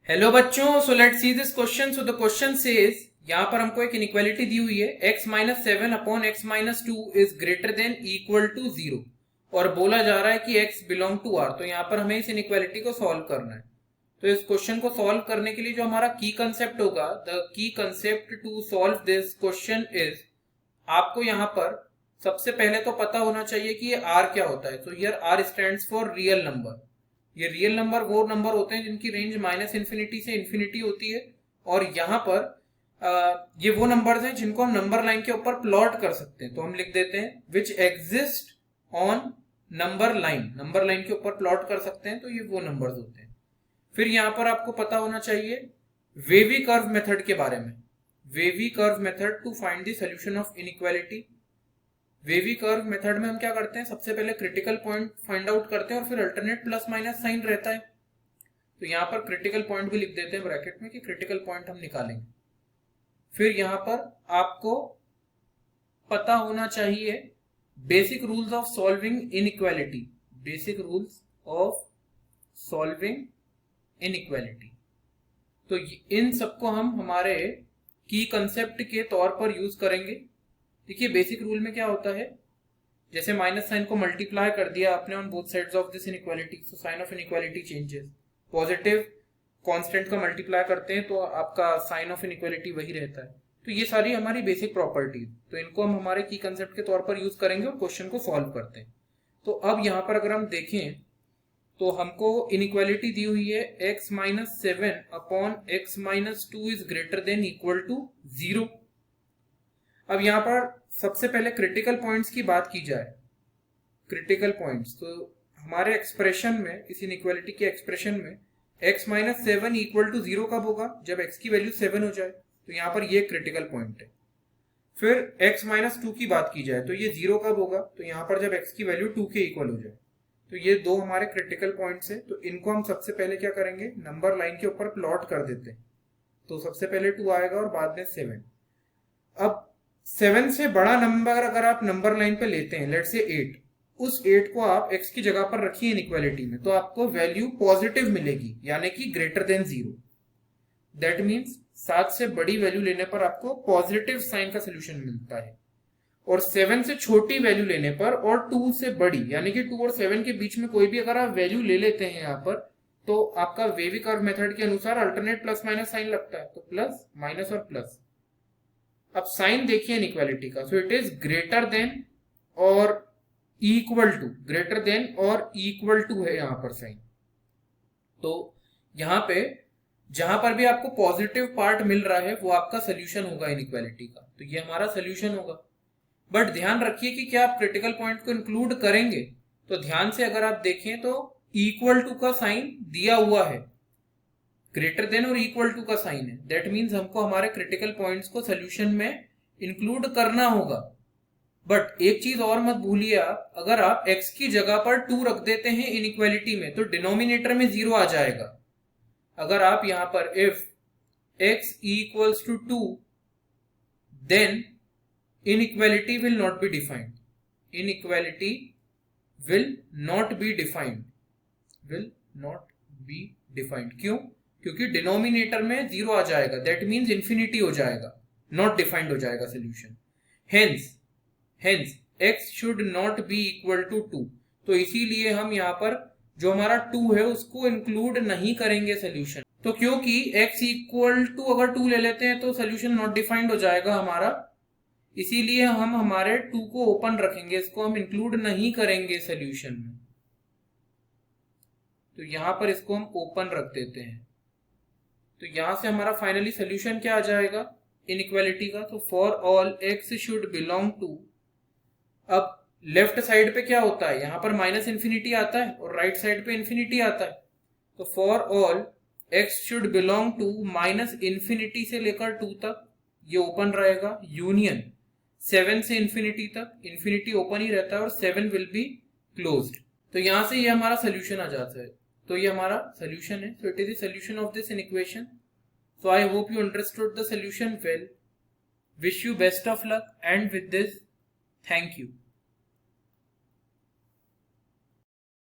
Hello बच्चों, so let's see this question. So the question says, यहां पर हमको एक इनइक्वालिटी दी हुई है x minus seven upon x minus two is greater than equal to zero, और बोला जा रहा है कि x बिलोंग टू r। तो यहाँ पर हमें इस इनइक्वालिटी को सॉल्व करना है। तो इस क्वेश्चन को सॉल्व करने के लिए जो हमारा की कंसेप्ट होगा, the key concept to solve this question is, आपको यहाँ पर सबसे पहले तो पता होना चाहिए कि ये r क्या होता है। तो here r stands for real number. ये रियल नंबर वो नंबर होते हैं जिनकी रेंज माइनस इन्फिनिटी से इन्फिनिटी होती है, और यहाँ पर ये वो नंबर्स हैं जिनको हम नंबर लाइन के ऊपर प्लॉट कर सकते हैं। तो हम लिख देते हैं which exist on number line. Number line के ऊपर प्लॉट कर सकते हैं, तो ये वो नंबर्स होते हैं। फिर यहाँ पर आपको पता होना चाहिए वेवी कर्व मेथड के बारे में। Wavy curve method to find the solution of inequality. Wavy curve method में हम क्या करते हैं, सबसे पहले क्रिटिकल पॉइंट फाइंड आउट करते हैं और फिर अल्टरनेट प्लस माइनस साइन रहता है। तो यहाँ पर क्रिटिकल पॉइंट भी लिख देते हैं ब्रैकेट में कि क्रिटिकल पॉइंट हम निकालेंगे। फिर यहाँ पर आपको पता होना चाहिए basic rules of solving inequality. Basic rules of solving inequality. तो इन सबको हम हमारे की कंसेप्ट के तौर पर यूज करेंगे। देखिए बेसिक रूल में क्या होता है, जैसे माइनस साइन को मल्टीप्लाई कर दिया आपने on both sides of this inequality, so sine of inequality changes. Positive constant का मल्टीप्लाई करते हैं तो आपका साइन ऑफ इनइक्वालिटी वही रहता है। तो ये सारी हमारी बेसिक प्रॉपर्टीज, तो इनको हम हमारे की कंसेप्ट के तौर पर यूज करेंगे और क्वेश्चन को सॉल्व करते हैं। तो अब यहाँ पर अगर हम देखें तो हमको इनइक्वालिटी दी हुई है x minus seven upon x minus two is greater than equal to zero. अब यहाँ पर सबसे पहले क्रिटिकल पॉइंट्स की बात की जाए। क्रिटिकल पॉइंट्स, तो हमारे एक्सप्रेशन में, इस इनइक्वालिटी के एक्सप्रेशन में x minus seven equal to zero कब होगा, जब x की वैल्यू 7 हो जाए। तो यहाँ पर ये क्रिटिकल पॉइंट है। फिर x माइनस टू की बात की जाए तो ये 0 कब होगा, तो यहाँ पर जब x की वैल्यू 2 के इक्वल हो जाए। तो ये दो हमारे क्रिटिकल पॉइंट्स है। तो इनको हम सबसे पहले क्या करेंगे, नंबर लाइन के ऊपर प्लॉट कर देते हैं। तो सबसे पहले 2 आएगा और बाद में 7। अब 7 से बड़ा नंबर अगर आप नंबर लाइन पे लेते हैं, लेट्स से 8, उस 8 को आप x की जगह पर रखिए इनइक्वालिटी में, तो आपको वैल्यू पॉजिटिव मिलेगी, यानी कि greater than zero. That means 7 से बड़ी वैल्यू लेने पर आपको पॉजिटिव साइन का सोल्यूशन मिलता है, और 7 से छोटी वैल्यू लेने पर और 2 से बड़ी, यानी कि 2 और 7 के बीच में कोई भी अगर आप वैल्यू ले लेते हैं यहाँ पर, तो आपका वेवी कर्व मेथड के अनुसार अल्टरनेट प्लस माइनस साइन लगता है। तो प्लस माइनस और प्लस। अब साइन देखिए इनइक्वालिटी का, so it is greater then और इक्वल टू। ग्रेटर देन और इक्वल टू है यहाँ पर साइन। तो यहाँ पे जहां पर भी आपको पॉजिटिव पार्ट मिल रहा है वो आपका सोल्यूशन होगा इनइक्वालिटी का। तो ये हमारा सोल्यूशन होगा। बट ध्यान रखिए कि क्या आप क्रिटिकल पॉइंट को इंक्लूड करेंगे। तो ध्यान से अगर आप देखें तो इक्वल टू का साइन दिया हुआ है, ग्रेटर देन और इक्वल टू का साइन है। दैट मीन्स हमको हमारे क्रिटिकल पॉइंट्स को सोल्यूशन में इंक्लूड करना होगा। बट एक चीज और मत भूलिए आप, अगर आप x की जगह पर 2 रख देते हैं इनइक्वालिटी में, तो डिनोमिनेटर में 0 आ जाएगा। अगर आप यहां पर if x equals to 2, then inequality will not be defined. Inequality will not be defined. Will not be defined. क्यों? क्योंकि डिनोमिनेटर में 0 आ जाएगा, दैट मीन्स इंफिनिटी हो जाएगा, नॉट डिफाइंड हो जाएगा solution. Hence x should not be equal to 2। तो इसीलिए हम यहाँ पर जो हमारा 2 है उसको इंक्लूड नहीं करेंगे सोल्यूशन। तो क्योंकि x इक्वल टू अगर 2 ले लेते हैं तो सोल्यूशन नॉट डिफाइंड हो जाएगा हमारा, इसीलिए हम हमारे 2 को ओपन रखेंगे, इसको हम इंक्लूड नहीं करेंगे सोल्यूशन में। तो यहां पर इसको हम ओपन रख देते हैं। तो यहां से हमारा फाइनली सोल्यूशन क्या आ जाएगा इनइक्वालिटी का, तो for all x should belong to. अब लेफ्ट साइड पे क्या होता है, यहां पर माइनस इंफिनिटी आता है और राइट साइड पे इंफिनिटी आता है। तो for all x should belong to minus infinity से लेकर 2 तक ये ओपन रहेगा, यूनियन 7 से इंफिनिटी तक, इंफिनिटी ओपन ही रहता है और 7 विल बी क्लोज्ड। तो यहां से ये हमारा सोल्यूशन आ जाता है। तो ये हमारा सोल्यूशन है। So it is the solution of this equation. So I hope you understood the solution well. Wish you best of luck, and with this thank you.